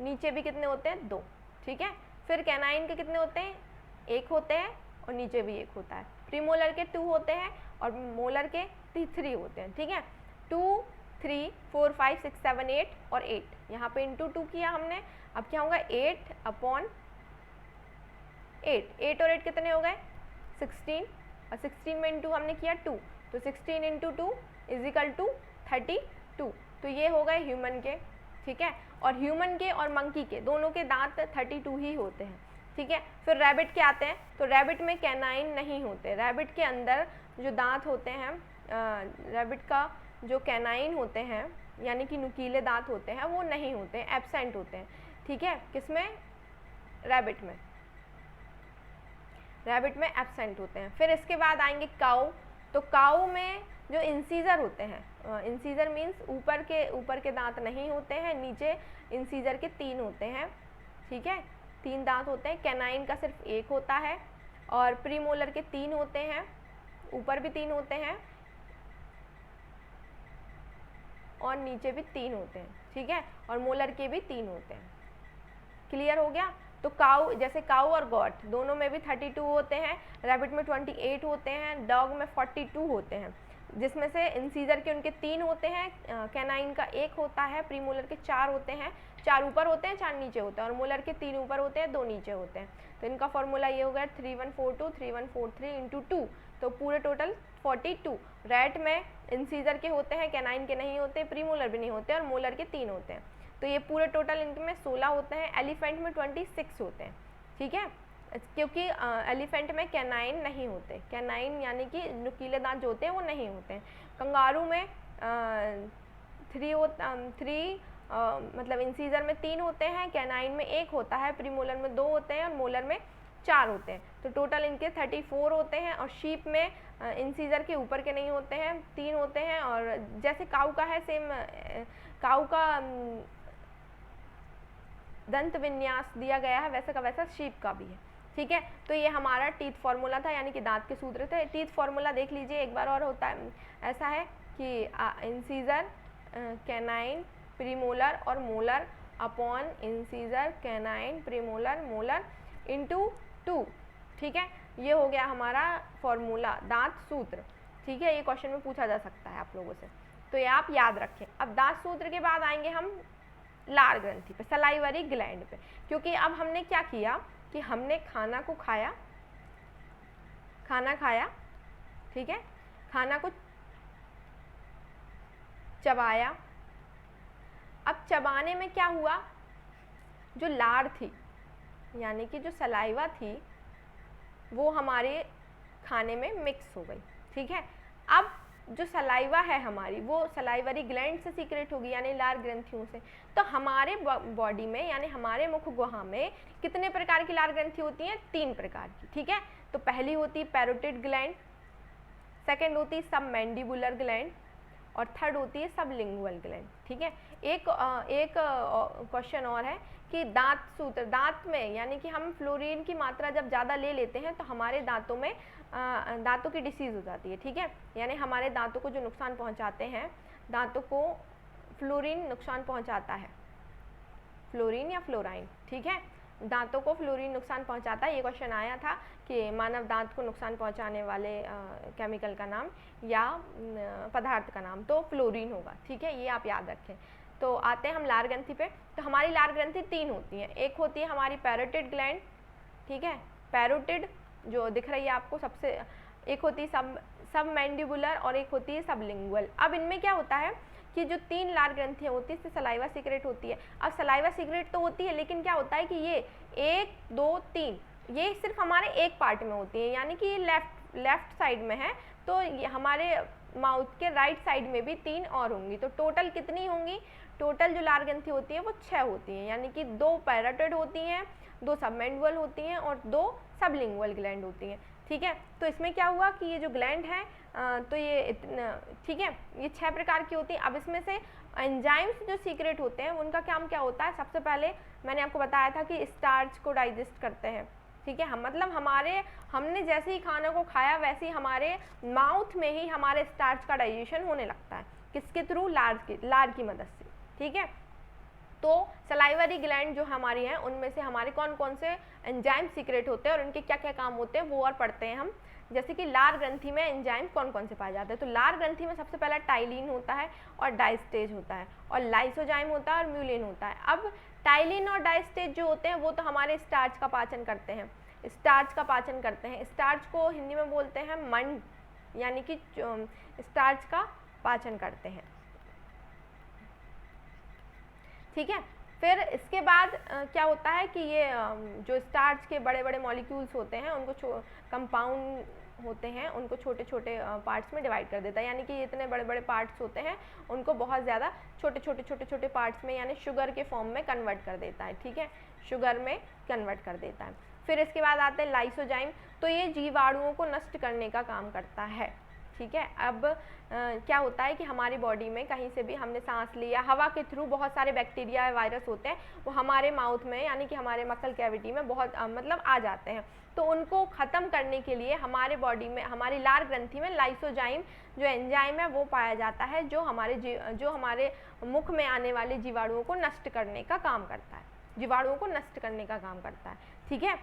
नीचे भी कितने होते हैं? 2। ठीक है, फिर कैनाइन के कितने होते हैं? 1 होते हैं, और नीचे भी 1 होता है। प्रीमोलर के 2 होते हैं, और मोलर के 3 होते हैं। ठीक है, 2 3 4 5 6 7 8 और 8, यहाँ पे इंटू 2 किया हमने। अब क्या होगा? 8 अपॉन 8, 8 और 8 कितने हो गए? 16, और 16 में इंटू हमने किया 2, तो 16 इंटू 2 इज इक्वल टू 32। तो ये हो गए ह्यूमन के। ठीक है, और ह्यूमन के और मंकी के दोनों के दांत 32 ही होते हैं। ठीक है, फिर रैबिट के आते हैं, तो रैबिट में कैनाइन नहीं होते। रैबिट के अंदर जो दांत होते हैं, रैबिट का जो कैनाइन होते हैं यानी कि नुकीले दांत होते हैं, वो नहीं होते हैं, एब्सेंट होते हैं। ठीक है, किसमें? रैबिट में, रैबिट में एब्सेंट होते हैं। फिर इसके बाद आएंगे काऊ। तो काऊ में जो इंसीजर होते हैं, इंसीजर मीन्स ऊपर के दांत नहीं होते हैं, नीचे इंसीजर के 3 होते हैं। ठीक है, 3 दांत होते हैं। कैनाइन का सिर्फ 1 होता है, और प्रीमोलर के 3 होते हैं, ऊपर भी 3 होते हैं, और नीचे भी 3 होते हैं, ठीक है, और मोलर के भी 3 होते हैं। क्लियर हो गया। तो काऊ, जैसे काऊ और गॉट दोनों में भी 32 होते हैं, रैबिट में 28 होते हैं, डॉग में 42 होते हैं, जिसमें से इंसीजर के उनके 3 होते हैं, कैनाइन का 1 होता है, प्रीमोलर के 4 होते हैं, 4 ऊपर होते हैं 4 नीचे होते हैं, और मोलर के 3 ऊपर होते हैं 2 नीचे होते हैं। तो इनका फॉर्मूला ये हो गया 3142 3143 इंटू 2, तो पूरे टोटल 42। रैट में इंसीजर के होते हैं, कैनाइन के नहीं होते, प्रीमोलर भी नहीं होते, और मोलर के 3 होते हैं। तो ये पूरे टोटल इनमें 16 होते हैं। एलिफेंट में 26 होते हैं, ठीक है, क्योंकि एलिफेंट में कैनाइन नहीं होते, कैनाइन यानी कि नुकीले दांत जो होते हैं वो नहीं होते हैं। कंगारू में 3 मतलब इंसीजर में 3 होते हैं, कैनाइन में 1 होता है, प्रीमोलर में 2 होते हैं, और मोलर में 4 होते हैं। तो टोटल इनके 34 होते हैं। और शीप में इंसीजर के ऊपर के नहीं होते हैं, 3 होते हैं, और जैसे काऊ का है सेम, काऊ का दंत विन्यास दिया गया है वैसा का वैसा शीप का भी है, ठीक है। तो ये हमारा टीथ फार्मूला था, यानी कि दांत के सूत्र थे। टीथ फार्मूला देख लीजिए एक बार और, होता है ऐसा है कि इंसीजर, कैनाइन, प्रीमोलर और molar upon incisor, canine, premolar, molar into 2, ठीक है। ये हो गया हमारा फॉर्मूला, दांत सूत्र, ठीक है। ये क्वेश्चन में पूछा जा सकता है आप लोगों से, तो ये आप याद रखें। अब दांत सूत्र के बाद आएंगे हम लार ग्रंथि पे, सलाइवरी ग्लैंड पे, क्योंकि अब हमने क्या किया कि हमने खाना को खाया, खाना खाया, ठीक है, खाना को चबाया। अब चबाने में क्या हुआ, जो लार थी यानी कि जो सलाइवा थी वो हमारे खाने में मिक्स हो गई, ठीक है। अब जो सलाइवा है हमारी वो सलाइवरी ग्लैंड से सीक्रेट होगी, यानी लार ग्रंथियों से। तो हमारे बॉडी में यानी हमारे मुख गुहा में कितने प्रकार की लार ग्रंथि होती हैं? 3 प्रकार की, ठीक है। तो पहली होती है पैरोटिड ग्लैंड, सेकेंड होती है सबमैंडिबुलर ग्लैंड, और थर्ड होती है सबलिंगुअल ग्लैंड, ठीक है। एक क्वेश्चन और है कि दांत सूत्र, दांत में यानी कि हम फ्लोरीन की मात्रा जब ज़्यादा ले लेते हैं तो हमारे दांतों में दांतों की डिसीज़ हो जाती है, ठीक है। यानी हमारे दांतों को जो नुकसान पहुंचाते हैं, दांतों को फ्लोरीन नुकसान पहुंचाता है, फ्लोरीन या फ्लोराइन, ठीक है। दांतों को फ्लोरीन नुकसान पहुंचाता है। ये क्वेश्चन आया था कि मानव दांत को नुकसान पहुंचाने वाले केमिकल का नाम या पदार्थ का नाम, तो फ्लोरीन होगा, ठीक है। ये आप याद रखें। तो आते हैं हम लार ग्रंथि पे। तो हमारी लार ग्रंथि 3 होती हैं। एक होती है हमारी पैरोटिड ग्लैंड, ठीक है, पैरोटिड जो दिख रही है आपको सबसे, एक होती है सबमैंडिबुलर और एक होती है सबलिंगुअल। अब इनमें क्या होता है कि जो 3 लार ग्रंथियाँ होती है इससे सलाइवा सीक्रेट होती है। अब सलाइवा सीक्रेट तो होती है, लेकिन क्या होता है कि ये 1 2 3 ये सिर्फ हमारे एक पार्ट में होती है, यानी कि ये लेफ्ट साइड में है, तो ये हमारे माउथ के राइट साइड में भी 3 और होंगी। तो टोटल कितनी होंगी? टोटल जो लार ग्रंथि होती है वो 6 होती हैं, यानी कि 2 पैरोटिड होती हैं, 2 सबमैंडिबुलर होती हैं और 2 सबलिंगुअल ग्लैंड होती हैं, ठीक है। तो इसमें क्या हुआ कि ये जो ग्लैंड है तो ये ठीक है, ये 6 प्रकार की होती है। अब इसमें से एंजाइम्स जो सीक्रेट होते हैं उनका काम क्या होता है? सबसे पहले मैंने आपको बताया था कि स्टार्च को डाइजेस्ट करते हैं, ठीक है। हम मतलब हमने जैसे ही खाना को खाया वैसे ही हमारे माउथ में ही हमारे स्टार्च का डाइजेशन होने लगता है। किसके थ्रू? लार की मदद से, ठीक है। तो सलाइवरी ग्लैंड जो हमारी हैं उनमें से हमारे कौन कौन से एंजाइम सीक्रेट होते हैं और उनके क्या क्या काम होते हैं वो और पढ़ते हैं हम। जैसे कि लार ग्रंथि में एंजाइम कौन कौन से पाए जाते हैं। तो लार ग्रंथि में सबसे पहला टाइलिन होता है और डाइस्टेज होता है, और लाइसोजाइम होता है और म्यूलिन होता है। अब टाइलिन और डाइस्टेज जो होते हैं वो तो हमारे स्टार्च का पाचन करते हैं, स्टार्च का पाचन करते हैं। स्टार्च को हिंदी में बोलते हैं मंड, यानी कि स्टार्च का पाचन करते हैं, ठीक है। फिर इसके बाद क्या होता है कि ये जो स्टार्च के बड़े बड़े मॉलिक्यूल्स होते हैं उनको कंपाउंड होते हैं, उनको छोटे छोटे पार्ट्स में डिवाइड कर देता है, यानी कि ये इतने बड़े बड़े पार्ट्स होते हैं उनको बहुत ज़्यादा छोटे छोटे पार्ट्स में यानी शुगर के फॉर्म में कन्वर्ट कर देता है, ठीक है, शुगर में कन्वर्ट कर देता है। फिर इसके बाद आते हैं लाइसोजाइम, तो ये जीवाणुओं को नष्ट करने का काम करता है, ठीक है। अब क्या होता है कि हमारी बॉडी में कहीं से भी हमने सांस लिया, हवा के थ्रू बहुत सारे बैक्टीरिया वायरस होते हैं वो हमारे माउथ में यानी कि हमारे मसल कैविटी में बहुत मतलब आ जाते हैं। तो उनको ख़त्म करने के लिए हमारे बॉडी में, हमारी लार ग्रंथि में लाइसोजाइम जो एंजाइम है वो पाया जाता है जो हमारे मुख में आने वाले जीवाणुओं को नष्ट करने का काम करता है, जीवाणुओं को नष्ट करने का काम करता है। ठीक है,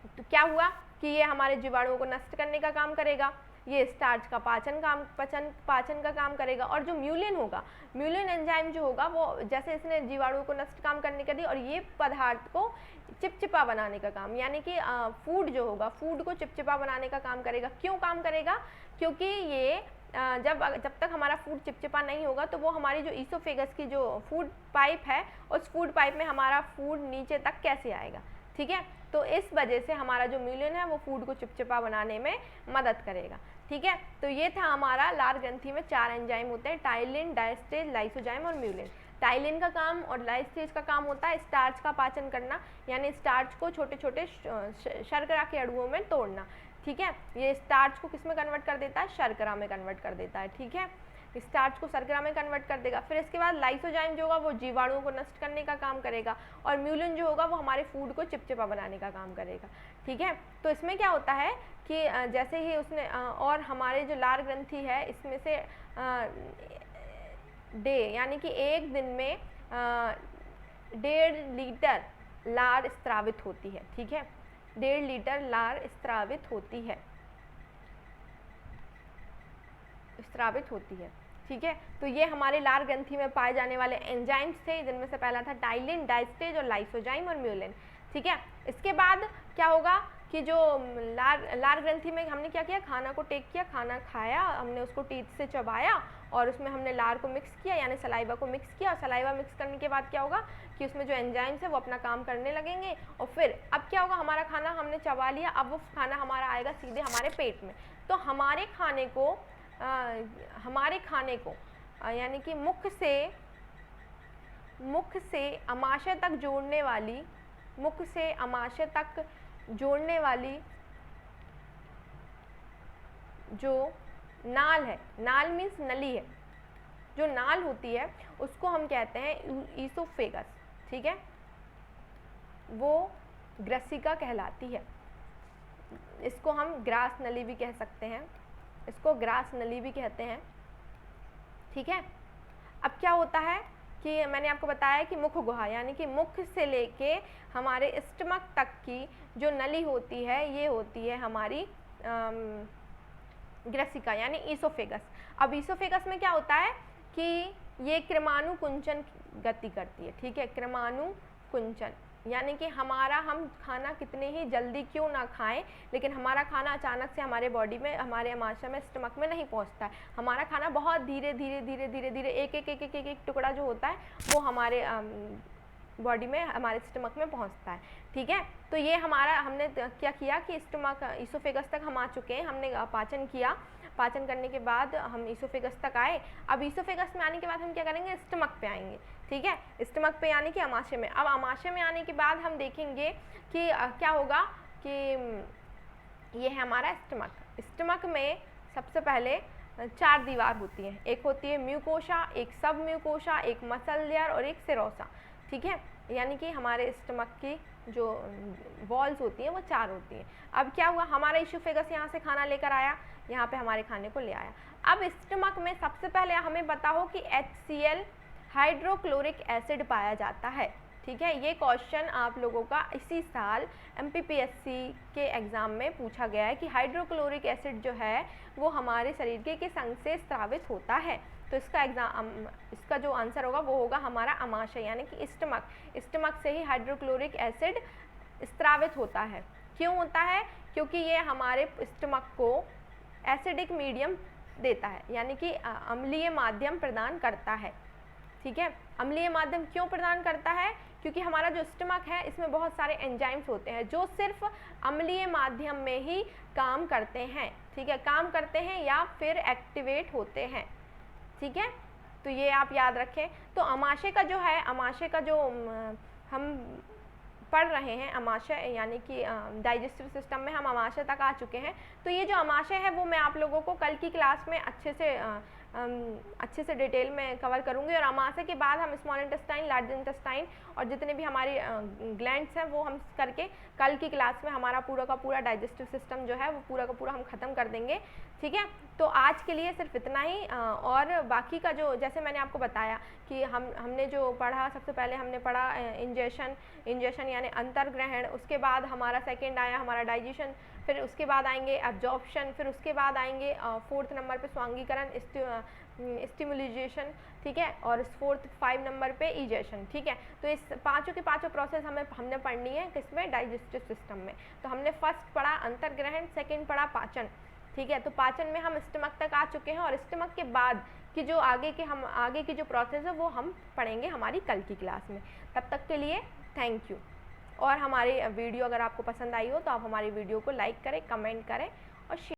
तो क्या हुआ कि ये हमारे जीवाणुओं को नष्ट करने का काम करेगा, ये स्टार्च का पाचन का काम करेगा। और जो म्यूलिन होगा, म्यूलिन एंजाइम जो होगा वो जैसे इसने जीवाणुओं को नष्ट काम करने का दिया और ये पदार्थ को चिपचिपा बनाने का काम, यानी कि फूड जो होगा, फूड को चिपचिपा बनाने का काम करेगा। क्यों काम करेगा? क्योंकि ये जब तक हमारा फूड चिपचिपा नहीं होगा तो वो हमारी जो ईसोफेगस की जो फूड पाइप है, उस फूड पाइप में हमारा फूड नीचे तक कैसे आएगा। ठीक है, तो इस वजह से हमारा जो म्यूलिन है वो फूड को चिपचिपा बनाने में मदद करेगा। ठीक है, तो ये था हमारा लार ग्रंथि में 4 एंजाइम होते हैं, टाइलिन, डायस्टेज, लाइसोजाइम और म्यूलिन। टाइलिन का काम और लाइसोजाइम का काम होता है स्टार्च का पाचन करना, यानी स्टार्च को छोटे छोटे शर्करा के अणुओं में तोड़ना। ठीक है, ये स्टार्च को किस में कन्वर्ट कर देता है? शर्करा में कन्वर्ट कर देता है। ठीक है, स्टार्च को शर्करा में कन्वर्ट कर देगा। फिर इसके बाद लाइसोजाइम जो होगा वो जीवाणुओं को नष्ट करने का काम करेगा और म्यूलिन जो होगा वो हमारे फूड को चिपचिपा बनाने का काम करेगा। ठीक है, तो इसमें क्या होता है कि जैसे ही उसने और हमारे जो लार ग्रंथि है इसमें से यानी कि एक दिन में 1.5 लीटर लार स्त्रावित होती है। ठीक है, 1.5 लीटर लार स्त्रावित होती है। ठीक है, तो ये हमारे लार ग्रंथि में पाए जाने वाले एंजाइम्स थे, जिनमें से पहला था टाइलिन, डायस्टेज और लाइसोजाइम और म्यूलिन। ठीक है, इसके बाद क्या होगा कि जो लार ग्रंथि में हमने क्या किया, खाना को टेक किया, खाना खाया, हमने उसको टीथ से चबाया और उसमें हमने लार को मिक्स किया, यानी सलाइवा को मिक्स किया। और सलाइवा मिक्स करने के बाद क्या होगा कि उसमें जो एंजाइम्स है वो अपना काम करने लगेंगे और फिर अब क्या होगा, हमारा खाना हमने चबा लिया, अब वो खाना हमारा आएगा सीधे हमारे पेट में। तो हमारे खाने को यानी कि मुख से अमाशय तक जोड़ने वाली जो नाल है, नाल मीन्स नली है, जो नाल होती है उसको हम कहते हैं ईसोफेगस। ठीक है, वो ग्रसिका कहलाती है। इसको हम ग्रास नली भी कह सकते हैं, इसको ग्रास नली भी कहते हैं। ठीक है, अब क्या होता है कि मैंने आपको बताया कि मुख गुहा यानी कि मुख से लेके हमारे स्टमक तक की जो नली होती है ये होती है हमारी ग्रसिका यानी ईसोफेगस। अब ईसोफेगस में क्या होता है कि ये कृमानुकुंचन गति करती है। ठीक है, कृमानुकुंचन यानी कि हम खाना कितने ही जल्दी क्यों ना खाएं, लेकिन हमारा खाना अचानक से हमारे बॉडी में, हमारे अमाशय में, स्टमक में नहीं पहुंचता है। हमारा खाना बहुत धीरे धीरे एक टुकड़ा जो होता है वो हमारे बॉडी में, हमारे स्टमक में पहुंचता है। ठीक है, तो ये हमने क्या किया कि स्टमक ईसोफेगस तक हम आ चुके हैं, हमने पाचन किया, पाचन करने के बाद हम ईसोफेगस तक आए। अब ईसोफेगस में आने के बाद हम क्या करेंगे, स्टमक पे आएंगे। ठीक है, स्टमक पे यानी कि अमाशय में। अब अमाशय में आने के बाद हम देखेंगे कि क्या होगा कि ये है हमारा स्टमक में सबसे पहले 4 दीवार होती हैं। एक होती है म्यूकोशा, एक सब म्यूकोशा, एक मसल लेयर और एक सेरोसा। ठीक है, यानी कि हमारे स्टमक की जो वॉल्स होती हैं वो 4 होती हैं। अब क्या हुआ, हमारा ईसोफेगस यहाँ से खाना लेकर आया, यहाँ पे हमारे खाने को ले आया। अब स्टमक में सबसे पहले हमें पता हो कि HCl हाइड्रोक्लोरिक एसिड पाया जाता है। ठीक है, ये क्वेश्चन आप लोगों का इसी साल MPPSC के एग्ज़ाम में पूछा गया है कि हाइड्रोक्लोरिक एसिड जो है वो हमारे शरीर के किस अंग से स्रावित होता है। तो इसका जो आंसर होगा वो होगा हमारा अमाशय यानी कि स्टमक से ही हाइड्रोक्लोरिक एसिड स्रावित होता है। क्यों होता है? क्योंकि ये हमारे स्टमक को एसिडिक मीडियम देता है, यानी कि अम्लीय माध्यम प्रदान करता है। ठीक है, अम्लीय माध्यम क्यों प्रदान करता है? क्योंकि हमारा जो स्टमक है इसमें बहुत सारे एंजाइम्स होते हैं जो सिर्फ अम्लीय माध्यम में ही काम करते हैं। ठीक है, काम करते हैं या फिर एक्टिवेट होते हैं। ठीक है, तो ये आप याद रखें। तो अमाशय का जो है, अमाशय का जो हम पढ़ रहे हैं, अमाशय यानी कि डाइजेस्टिव सिस्टम में हम अमाशय तक आ चुके हैं। तो ये जो अमाशय है वो मैं आप लोगों को कल की क्लास में अच्छे से अच्छे से डिटेल में कवर करूँगी। और अमाशय के बाद हम स्मॉल इंटेस्टाइन, लार्ज इंटेस्टाइन और जितने भी हमारे ग्लैंड्स हैं वो हम करके कल की क्लास में हमारा पूरा का पूरा डाइजेस्टिव सिस्टम जो है वो पूरा का पूरा हम ख़त्म कर देंगे, ठीक है। तो आज के लिए सिर्फ इतना ही। और बाकी का जो जैसे मैंने आपको बताया कि हमने जो पढ़ा, सबसे पहले हमने पढ़ा इंजेशन यानी अंतर्ग्रहण, उसके बाद हमारा सेकंड आया हमारा डाइजेशन, फिर उसके बाद आएंगे एब्जॉर्प्शन, फिर उसके बाद आएंगे 4th नंबर पे स्वांगीकरण स्टिमुलेशन, ठीक है, और 5 नंबर पे इजेशन, ठीक है। तो इस पांचों के पांचों प्रोसेस हमने पढ़नी है किसमें, डाइजेस्टिव सिस्टम में। तो हमने फर्स्ट पढ़ा अंतर्ग्रहण, सेकंड पढ़ा पाचन, ठीक है। तो पाचन में हम स्टमक तक आ चुके हैं और स्टमक के बाद की जो आगे की जो प्रोसेस है वो हम पढ़ेंगे हमारी कल की क्लास में। तब तक के लिए थैंक यू। और हमारी वीडियो अगर आपको पसंद आई हो तो आप हमारी वीडियो को लाइक करें, कमेंट करें और शेयर